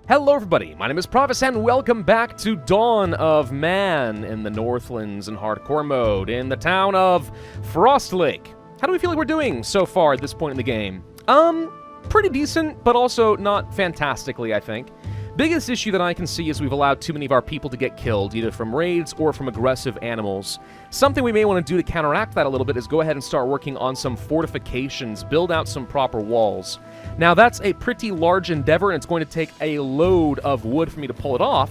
Hello everybody, my name is Pravus and welcome back to Dawn of Man in the Northlands in hardcore mode in the town of Frostlake. How do we feel like we're doing so far at this point in the game? Pretty decent, but also not fantastically, I think. Biggest issue that I can see is we've allowed too many of our people to get killed, either from raids or from aggressive animals. Something we may want to do to counteract that a little bit is go ahead and start working on some fortifications, build out some proper walls. Now, that's a pretty large endeavor, and it's going to take a load of wood for me to pull it off,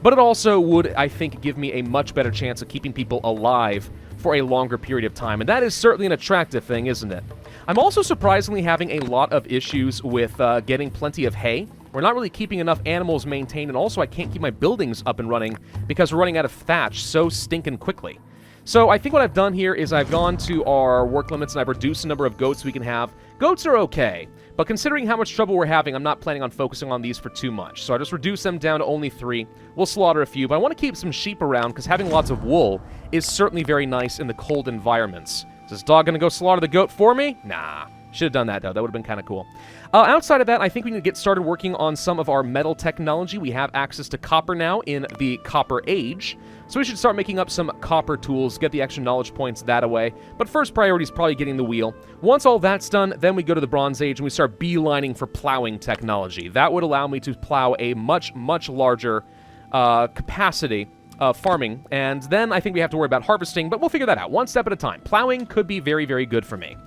but it also would, I think, give me a much better chance of keeping people alive for a longer period of time, and that is certainly an attractive thing, isn't it? I'm also surprisingly having a lot of issues with getting plenty of hay. We're not really keeping enough animals maintained, and also I can't keep my buildings up and running because we're running out of thatch so stinking quickly. So I think what I've done here is I've gone to our work limits and I've reduced the number of goats we can have. Goats are okay, but considering how much trouble we're having, I'm not planning on focusing on these for too much. So I just reduced them down to only 3. We'll slaughter a few, but I want to keep some sheep around because having lots of wool is certainly very nice in the cold environments. Is this dog going to go slaughter the goat for me? Nah. Should have done that, though. That would have been kind of cool. Outside of that, I think we need to get started working on some of our metal technology. We have access to copper now in the Copper Age, so we should start making up some copper tools, get the extra knowledge points that way. But first priority is probably getting the wheel. Once all that's done, then we go to the Bronze Age and we start beelining for plowing technology. That would allow me to plow a much, much larger capacity of farming, and then I think we have to worry about harvesting, but we'll figure that out one step at a time. Plowing could be very, very good for me.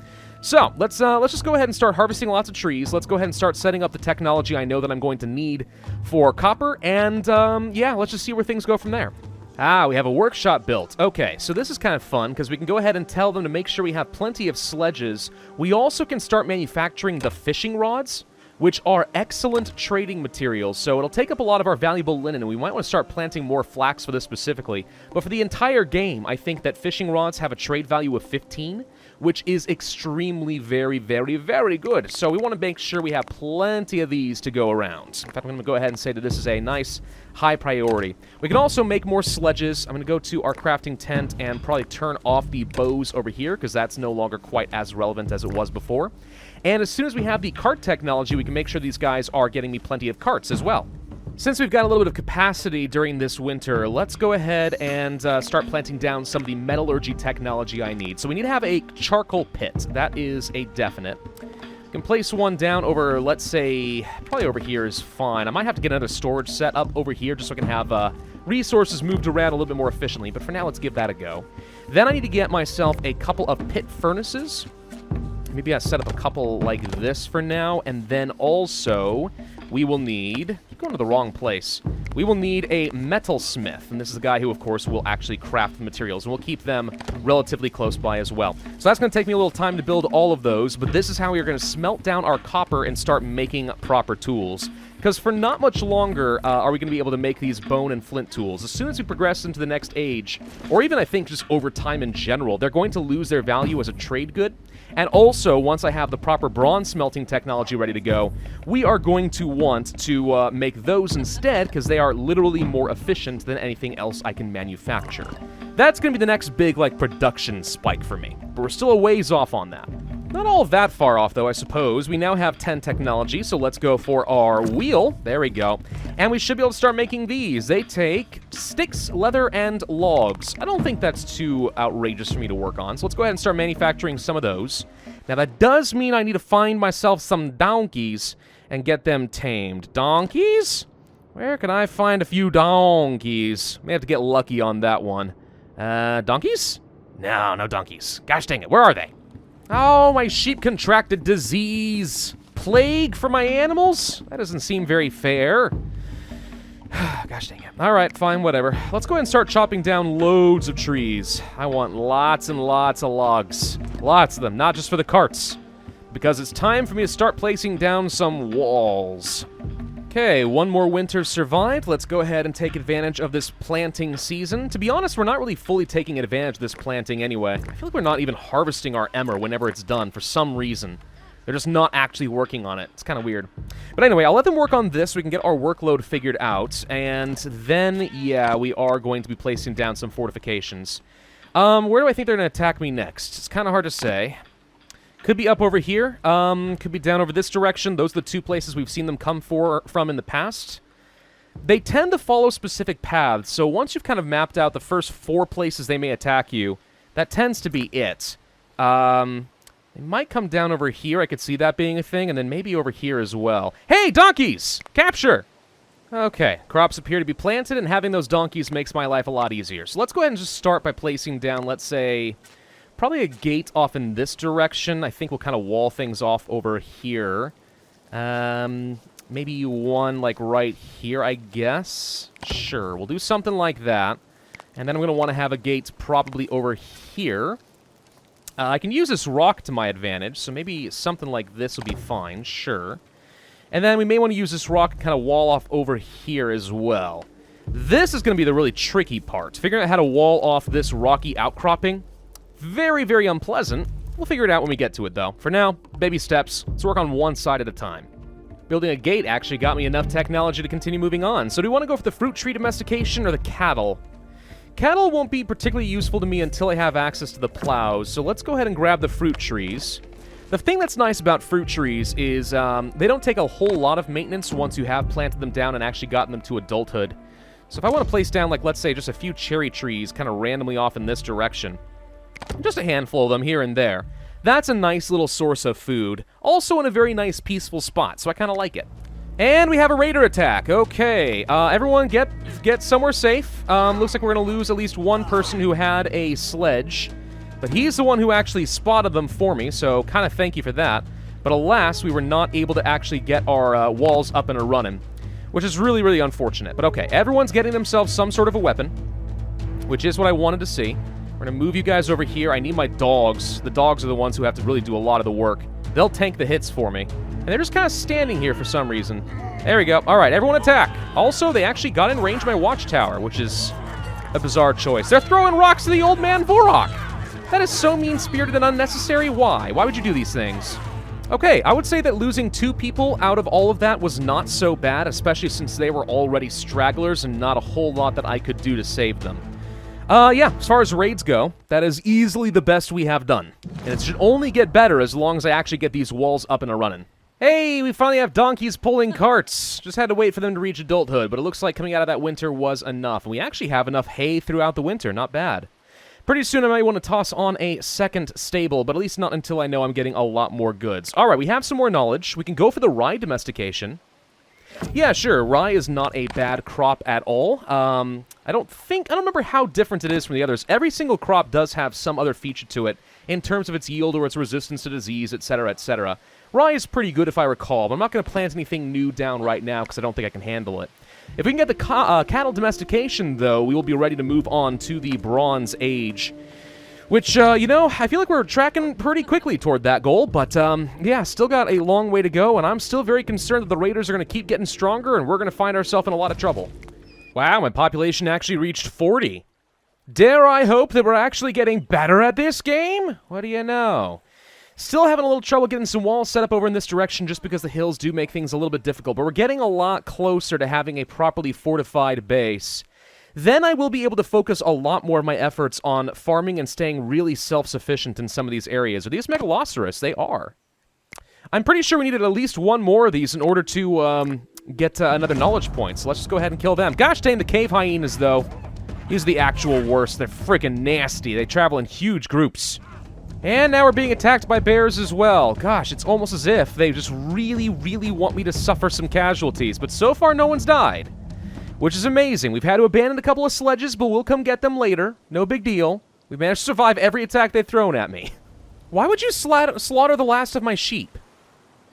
So, let's just go ahead and start harvesting lots of trees. Let's go ahead and start setting up the technology I know that I'm going to need for copper, and, yeah, let's just see where things go from there. Ah, we have a workshop built. Okay, so this is kind of fun, because we can go ahead and tell them to make sure we have plenty of sledges. We also can start manufacturing the fishing rods, which are excellent trading materials, so it'll take up a lot of our valuable linen, and we might want to start planting more flax for this specifically. But for the entire game, I think that fishing rods have a trade value of 15, which is extremely very, very, very good. So we want to make sure we have plenty of these to go around. In fact, I'm going to go ahead and say that this is a nice high priority. We can also make more sledges. I'm going to go to our crafting tent and probably turn off the bows over here, because that's no longer quite as relevant as it was before. And as soon as we have the cart technology, we can make sure these guys are getting me plenty of carts as well. Since we've got a little bit of capacity during this winter, let's go ahead and start planting down some of the metallurgy technology I need. So we need to have a charcoal pit. That is a definite. We can place one down over, let's say, probably over here is fine. I might have to get another storage set up over here just so I can have resources moved around a little bit more efficiently. But for now, let's give that a go. Then I need to get myself a couple of pit furnaces. Maybe I set up a couple like this for now, and then also we will need... going to the wrong place. We will need a metalsmith, and this is the guy who, of course, will actually craft the materials, and we'll keep them relatively close by as well. So that's going to take me a little time to build all of those, but this is how we are going to smelt down our copper and start making proper tools. Because for not much longer are we going to be able to make these bone and flint tools. As soon as we progress into the next age, or even I think just over time in general, they're going to lose their value as a trade good. And also, once I have the proper bronze smelting technology ready to go, we are going to want to make those instead, because they are literally more efficient than anything else I can manufacture. That's going to be the next big, like, production spike for me. But we're still a ways off on that. Not all that far off, though, I suppose. We now have 10 technology, so let's go for our wheel. There we go. And we should be able to start making these. They take sticks, leather, and logs. I don't think that's too outrageous for me to work on, so let's go ahead and start manufacturing some of those. Now, that does mean I need to find myself some donkeys and get them tamed. Donkeys? Where can I find a few donkeys? May have to get lucky on that one. Donkeys? No, no donkeys. Gosh dang it, where are they? Oh, my sheep contracted disease. Plague for my animals? That doesn't seem very fair. Gosh dang it. All right, fine, whatever. Let's go ahead and start chopping down loads of trees. I want lots and lots of logs. Lots of them, not just for the carts. Because it's time for me to start placing down some walls. Okay, one more winter survived. Let's go ahead and take advantage of this planting season. To be honest, we're not really fully taking advantage of this planting anyway. I feel like we're not even harvesting our emmer whenever it's done for some reason. They're just not actually working on it. It's kind of weird. But anyway, I'll let them work on this so we can get our workload figured out. And then, yeah, we are going to be placing down some fortifications. Where do I think they're going to attack me next? It's kind of hard to say. Could be up over here. Could be down over this direction. Those are the two places we've seen them come from in the past. They tend to follow specific paths, so once you've kind of mapped out the first 4 places they may attack you, that tends to be it. They might come down over here. I could see that being a thing, and then maybe over here as well. Hey, donkeys! Capture! Okay, crops appear to be planted, and having those donkeys makes my life a lot easier. So let's go ahead and just start by placing down, let's say, probably a gate off in this direction. I think we'll kind of wall things off over here. Maybe one, like, right here, I guess. Sure, we'll do something like that. And then I'm going to want to have a gate probably over here. I can use this rock to my advantage, so maybe something like this will be fine, sure. And then we may want to use this rock and kind of wall off over here as well. This is going to be the really tricky part. Figuring out how to wall off this rocky outcropping. Very, very unpleasant. We'll figure it out when we get to it, though. For now, baby steps. Let's work on one side at a time. Building a gate actually got me enough technology to continue moving on. So do we want to go for the fruit tree domestication or the cattle? Cattle won't be particularly useful to me until I have access to the plows, so let's go ahead and grab the fruit trees. The thing that's nice about fruit trees is they don't take a whole lot of maintenance once you have planted them down and actually gotten them to adulthood. So if I want to place down, like, let's say, just a few cherry trees kind of randomly off in this direction, just a handful of them here and there, that's a nice little source of food. Also in a very nice, peaceful spot, so I kind of like it. And we have a raider attack. Okay, everyone get somewhere safe. Looks like we're going to lose at least one person who had a sledge. But he's the one who actually spotted them for me, so kind of thank you for that. But alas, we were not able to actually get our walls up and a-running, which is really, really unfortunate. But okay, everyone's getting themselves some sort of a weapon, which is what I wanted to see. We're going to move you guys over here. I need my dogs. The dogs are the ones who have to really do a lot of the work. They'll tank the hits for me. And they're just kind of standing here for some reason. There we go. All right, everyone attack. Also, they actually got in range of my watchtower, which is a bizarre choice. They're throwing rocks to the old man Vorok. That is so mean-spirited and unnecessary. Why? Why would you do these things? Okay, I would say that losing 2 people out of all of that was not so bad, especially since they were already stragglers and not a whole lot that I could do to save them. Yeah, as far as raids go, that is easily the best we have done. And it should only get better as long as I actually get these walls up and a-running. Hey, we finally have donkeys pulling carts. Just had to wait for them to reach adulthood, but it looks like coming out of that winter was enough. And we actually have enough hay throughout the winter, not bad. Pretty soon I might want to toss on a second stable, but at least not until I know I'm getting a lot more goods. Alright, we have some more knowledge. We can go for the rye domestication. Yeah, sure, rye is not a bad crop at all. I don't remember how different it is from the others. Every single crop does have some other feature to it in terms of its yield or its resistance to disease, etc., etc. Rye is pretty good if I recall, but I'm not going to plant anything new down right now because I don't think I can handle it. If we can get the cattle domestication, though, we will be ready to move on to the Bronze Age. Which, you know, I feel like we're tracking pretty quickly toward that goal, but, yeah, still got a long way to go, and I'm still very concerned that the raiders are going to keep getting stronger, and we're going to find ourselves in a lot of trouble. Wow, my population actually reached 40. Dare I hope that we're actually getting better at this game? What do you know? Still having a little trouble getting some walls set up over in this direction just because the hills do make things a little bit difficult, but we're getting a lot closer to having a properly fortified base. Then I will be able to focus a lot more of my efforts on farming and staying really self-sufficient in some of these areas. Are these Megaloceros? They are. I'm pretty sure we needed at least one more of these in order to get another knowledge point, so let's just go ahead and kill them. Gosh dang, the cave hyenas, though. These are the actual worst. They're freaking nasty. They travel in huge groups. And now we're being attacked by bears as well. Gosh, it's almost as if they just really, really want me to suffer some casualties, but so far no one's died. Which is amazing. We've had to abandon a couple of sledges, but we'll come get them later. No big deal. We've managed to survive every attack they've thrown at me. Why would you slaughter the last of my sheep?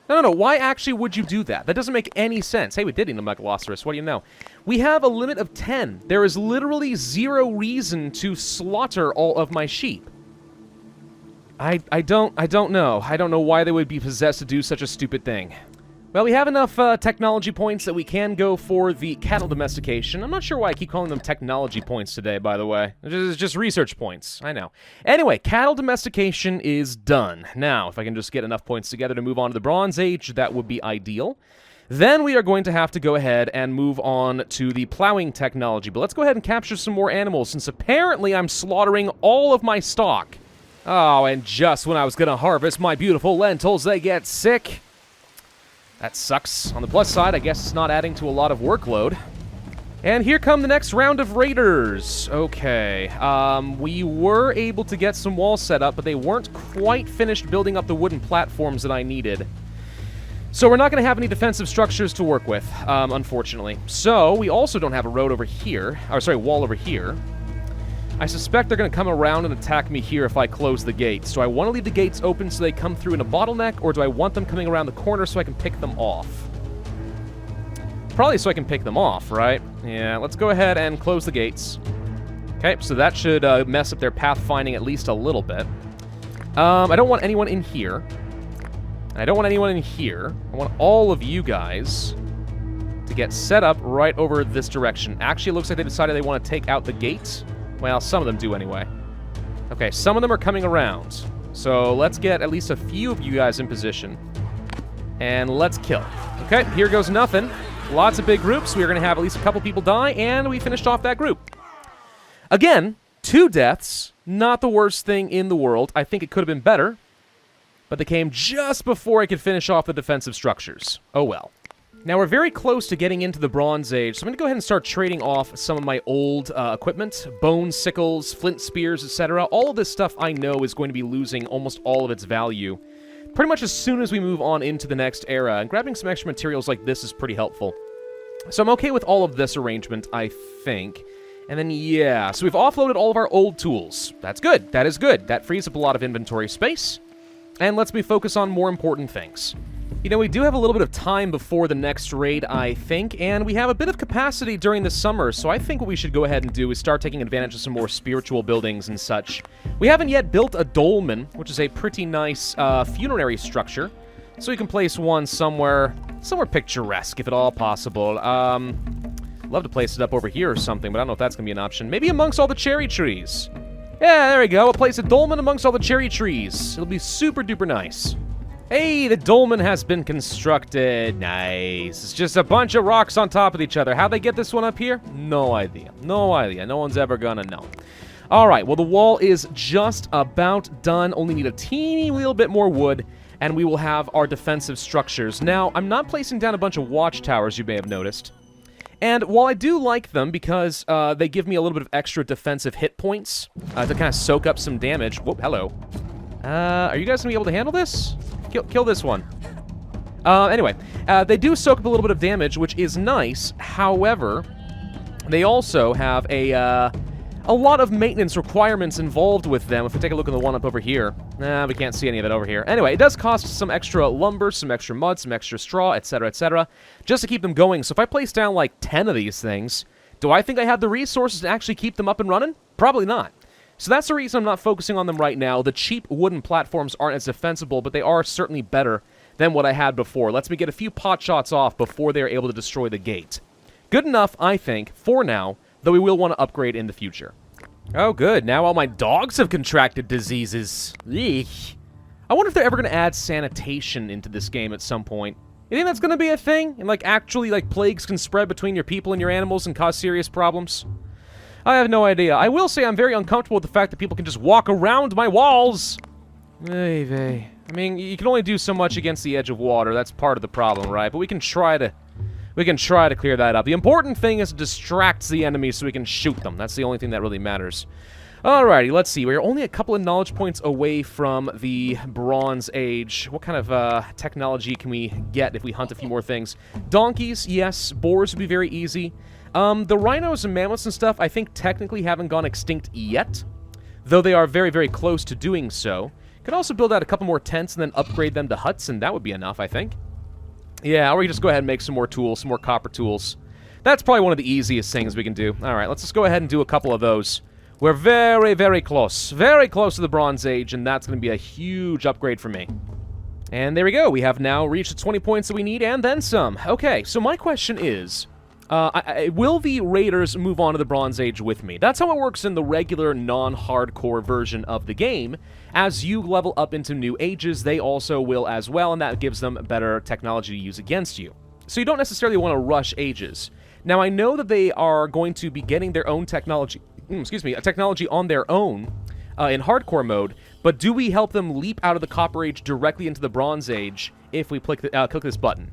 No. Why actually would you do that? That doesn't make any sense. Hey, we did eat a Megaloceros. What do you know? We have a limit of 10. There is literally 0 reason to slaughter all of my sheep. I don't know. I don't know why they would be possessed to do such a stupid thing. Well, we have enough technology points that we can go for the cattle domestication. I'm not sure why I keep calling them technology points today, by the way. It's just research points. I know. Anyway, cattle domestication is done. Now, if I can just get enough points together to move on to the Bronze Age, that would be ideal. Then we are going to have to go ahead and move on to the plowing technology. But let's go ahead and capture some more animals, since apparently I'm slaughtering all of my stock. Oh, and just when I was going to harvest my beautiful lentils, they get sick. That sucks. On the plus side, I guess it's not adding to a lot of workload. And here come the next round of raiders. Okay, we were able to get some walls set up, but they weren't quite finished building up the wooden platforms that I needed. So we're not going to have any defensive structures to work with, unfortunately. So we also don't have a road over here, or sorry, wall over here. I suspect they're going to come around and attack me here if I close the gates. Do I want to leave the gates open so they come through in a bottleneck, or do I want them coming around the corner so I can pick them off? Probably so I can pick them off, right? Yeah, let's go ahead and close the gates. Okay, so that should mess up their pathfinding at least a little bit. I don't want anyone in here. And I don't want anyone in here. I want all of you guys to get set up right over this direction. Actually, it looks like they decided they want to take out the gate. Well, some of them do anyway. Okay, some of them are coming around. So let's get at least a few of you guys in position. And let's kill. Okay, here goes nothing. Lots of big groups. We're going to have at least a couple people die, and we finished off that group. Again, 2 deaths. Not the worst thing in the world. I think it could have been better. But they came just before I could finish off the defensive structures. Oh well. Now, we're very close to getting into the Bronze Age, so I'm going to go ahead and start trading off some of my old equipment. Bone sickles, flint spears, etc. All of this stuff I know is going to be losing almost all of its value pretty much as soon as we move on into the next era, and grabbing some extra materials like this is pretty helpful. So I'm okay with all of this arrangement, I think. And then, yeah, so we've offloaded all of our old tools. That's good. That is good. That frees up a lot of inventory space, and lets me focus on more important things. You know, we do have a little bit of time before the next raid, I think, and we have a bit of capacity during the summer, so I think what we should go ahead and do is start taking advantage of some more spiritual buildings and such. We haven't yet built a dolmen, which is a pretty nice funerary structure, so we can place one somewhere picturesque, if at all possible. Love to place it up over here or something, but I don't know if that's going to be an option. Maybe amongst all the cherry trees. Yeah, there we go. We'll place a dolmen amongst all the cherry trees. It'll be super duper nice. Hey, the dolmen has been constructed. Nice. It's just a bunch of rocks on top of each other. How'd they get this one up here? No idea. No idea. No one's ever gonna know. All right, well, the wall is just about done. Only need a teeny little bit more wood, and we will have our defensive structures. Now, I'm not placing down a bunch of watchtowers, you may have noticed. And while I do like them because they give me a little bit of extra defensive hit points to kind of soak up some damage. Whoop, hello. Are you guys gonna be able to handle this? Kill this one. Anyway, they do soak up a little bit of damage, which is nice. However, they also have a lot of maintenance requirements involved with them. If we take a look at the one up over here, we can't see any of it over here. Anyway, it does cost some extra lumber, some extra mud, some extra straw, etc., just to keep them going. So if I place down like 10 of these things, do I think I have the resources to actually keep them up and running? Probably not. So that's the reason I'm not focusing on them right now. The cheap wooden platforms aren't as defensible, but they are certainly better than what I had before. Lets me get a few pot shots off before they're able to destroy the gate. Good enough, I think, for now, though we will want to upgrade in the future. Oh, good. Now all my dogs have contracted diseases. Eek. I wonder if they're ever going to add sanitation into this game at some point. You think that's going to be a thing? And, actually, plagues can spread between your people and your animals and cause serious problems? I have no idea. I will say I'm very uncomfortable with the fact that people can just walk around my walls. Hey, vey. I mean, you can only do so much against the edge of water. That's part of the problem, right? But we can try to clear that up. The important thing is to distract the enemy so we can shoot them. That's the only thing that really matters. Alrighty, let's see. We're only a couple of knowledge points away from the Bronze Age. What kind of technology can we get if we hunt a few more things? Donkeys, yes. Boars would be very easy. The rhinos and mammoths and stuff, I think technically haven't gone extinct yet, though they are very, very close to doing so. Could also build out a couple more tents and then upgrade them to huts, and that would be enough, I think. Yeah, or we can just go ahead and make some more tools, some more copper tools. That's probably one of the easiest things we can do. Alright, let's just go ahead and do a couple of those. We're very, very close to the Bronze Age, and that's going to be a huge upgrade for me. And there we go. We have now reached the 20 points that we need, and then some. Okay, so my question is, will the raiders move on to the Bronze Age with me? That's how it works in the regular non-hardcore version of the game. As you level up into new ages, they also will as well, and that gives them better technology to use against you. So you don't necessarily want to rush ages. Now, I know that they are going to be getting their own technology, technology on their own in hardcore mode, But do we help them leap out of the Copper Age directly into the Bronze Age if we click this button?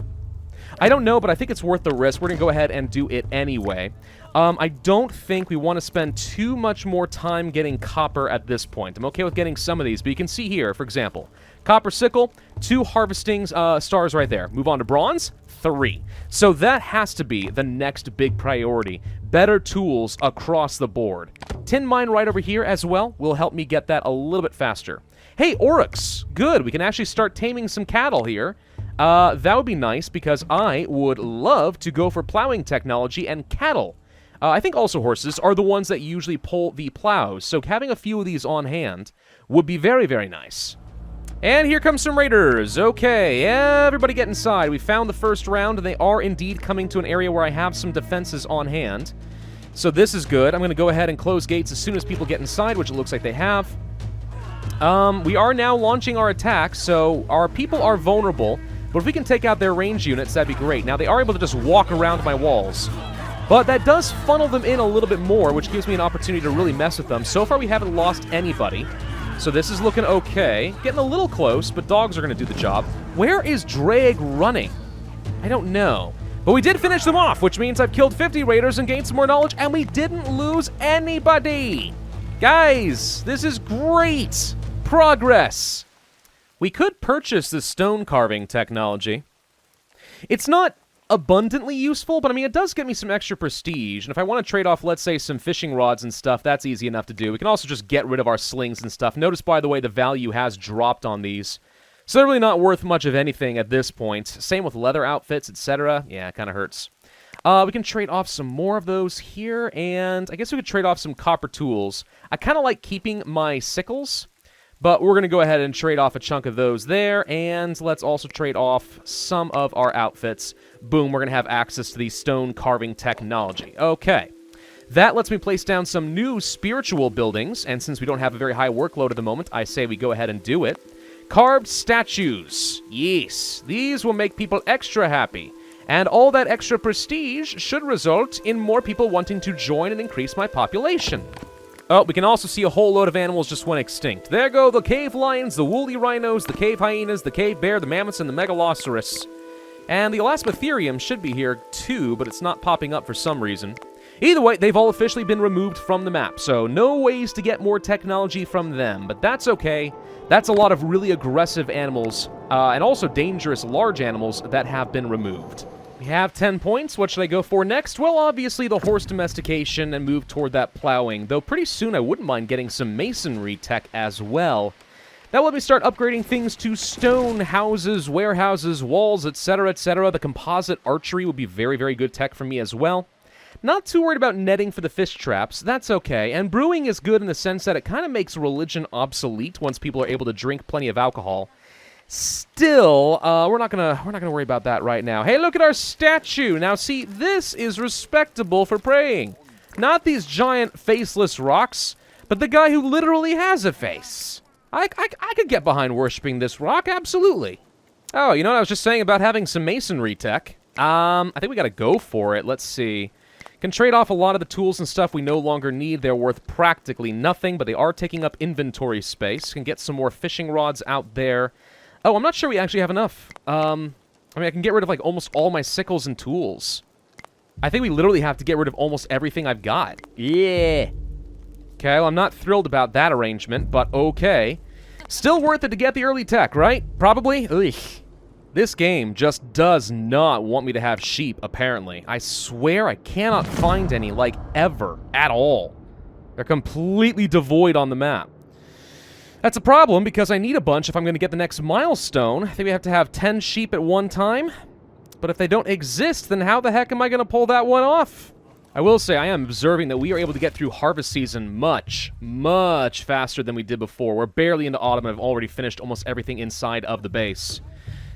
I don't know, but I think it's worth the risk. We're going to go ahead and do it anyway. I don't think we want to spend too much more time getting copper at this point. I'm okay with getting some of these, but you can see here, for example, copper sickle, 2 harvesting stars right there. Move on to bronze, 3. So that has to be the next big priority. Better tools across the board. Tin mine right over here as well will help me get that a little bit faster. Hey, Oryx, good. We can actually start taming some cattle here. That would be nice because I would love to go for plowing technology and cattle. I think also horses are the ones that usually pull the plows, so having a few of these on hand would be very, very nice. And here comes some raiders. Okay, everybody get inside. We found the first round, and they are indeed coming to an area where I have some defenses on hand. So this is good. I'm going to go ahead and close gates as soon as people get inside, which it looks like they have. We are now launching our attack, so our people are vulnerable. But if we can take out their range units, that'd be great. Now, they are able to just walk around my walls. But that does funnel them in a little bit more, which gives me an opportunity to really mess with them. So far, we haven't lost anybody. So this is looking okay. Getting a little close, but dogs are going to do the job. Where is Drag running? I don't know. But we did finish them off, which means I've killed 50 raiders and gained some more knowledge, and we didn't lose anybody. Guys, this is great progress. We could purchase the stone carving technology. It's not abundantly useful, but I mean, it does get me some extra prestige, and if I want to trade off, let's say, some fishing rods and stuff, that's easy enough to do. We can also just get rid of our slings and stuff. Notice, by the way, the value has dropped on these, so they're really not worth much of anything at this point. Same with leather outfits, etc. Yeah, it kind of hurts. We can trade off some more of those here, and I guess we could trade off some copper tools. I kind of like keeping my sickles, but we're going to go ahead and trade off a chunk of those there, and let's also trade off some of our outfits. Boom, we're going to have access to the stone carving technology. Okay. That lets me place down some new spiritual buildings, and since we don't have a very high workload at the moment, I say we go ahead and do it. Carved statues. Yes, these will make people extra happy, and all that extra prestige should result in more people wanting to join and increase my population. Oh, we can also see a whole load of animals just went extinct. There go the cave lions, the woolly rhinos, the cave hyenas, the cave bear, the mammoths, and the megalosaurus. And the elasmotherium should be here too, but it's not popping up for some reason. Either way, they've all officially been removed from the map, so no ways to get more technology from them, but that's okay. That's a lot of really aggressive animals, and also dangerous large animals that have been removed. We have 10 points. What should I go for next? Well, obviously the horse domestication and move toward that plowing, though pretty soon I wouldn't mind getting some masonry tech as well. That will let me start upgrading things to stone houses, warehouses, walls, etc., etc. The composite archery would be very, very good tech for me as well. Not too worried about netting for the fish traps. That's okay. And brewing is good in the sense that it kind of makes religion obsolete once people are able to drink plenty of alcohol. Still, we're not gonna worry about that right now. Hey, look at our statue. Now, see, this is respectable for praying. Not these giant faceless rocks, but the guy who literally has a face. I could get behind worshiping this rock, absolutely. Oh, you know what I was just saying about having some masonry tech? I think we gotta go for it. Let's see. Can trade off a lot of the tools and stuff we no longer need. They're worth practically nothing, but they are taking up inventory space. Can get some more fishing rods out there. Oh, I'm not sure we actually have enough. I mean, I can get rid of, like, almost all my sickles and tools. I think we literally have to get rid of almost everything I've got. Yeah. Okay, well, I'm not thrilled about that arrangement, but okay. Still worth it to get the early tech, right? Probably? Ugh. This game just does not want me to have sheep, apparently. I swear I cannot find any, like, ever. At all. They're completely devoid on the map. That's a problem, because I need a bunch if I'm going to get the next milestone. I think we have to have 10 sheep at one time. But if they don't exist, then how the heck am I going to pull that one off? I will say, I am observing that we are able to get through harvest season much, much faster than we did before. We're barely into autumn and have already finished almost everything inside of the base.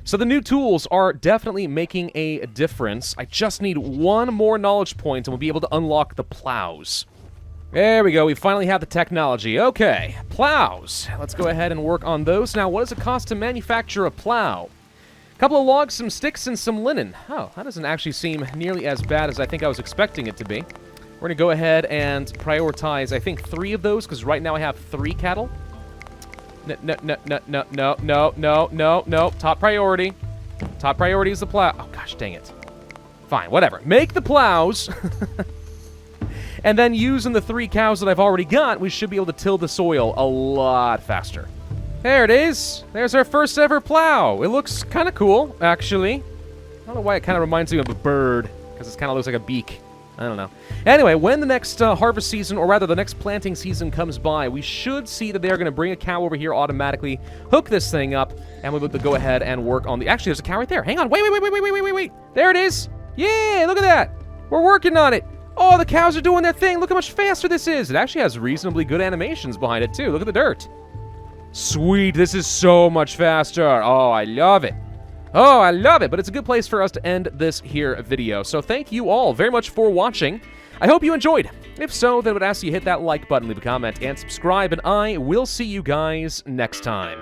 So the new tools are definitely making a difference. I just need one more knowledge point and we'll be able to unlock the plows. There we go, we finally have the technology. Okay, plows. Let's go ahead and work on those. Now, what does it cost to manufacture a plow? A couple of logs, some sticks, and some linen. Oh, that doesn't actually seem nearly as bad as I think I was expecting it to be. We're going to go ahead and prioritize, I think, 3 of those, because right now I have 3 cattle. No. Top priority. Top priority is the plow. Oh, gosh, dang it. Fine, whatever. Make the plows. And then using the 3 cows that I've already got, we should be able to till the soil a lot faster. There it is. There's our first ever plow. It looks kind of cool, actually. I don't know why it kind of reminds me of a bird, because it kind of looks like a beak. I don't know. Anyway, when the next harvest season, or rather the next planting season comes by, we should see that they're going to bring a cow over here automatically, hook this thing up, and we'll be able to go ahead and work on the... Actually, there's a cow right there. Hang on. Wait. There it is. Yeah, look at that. We're working on it. Oh, the cows are doing their thing. Look how much faster this is. It actually has reasonably good animations behind it, too. Look at the dirt. Sweet. This is so much faster. Oh, I love it. Oh, I love it. But it's a good place for us to end this here video. So thank you all very much for watching. I hope you enjoyed. If so, then I would ask you to hit that like button, leave a comment, and subscribe. And I will see you guys next time.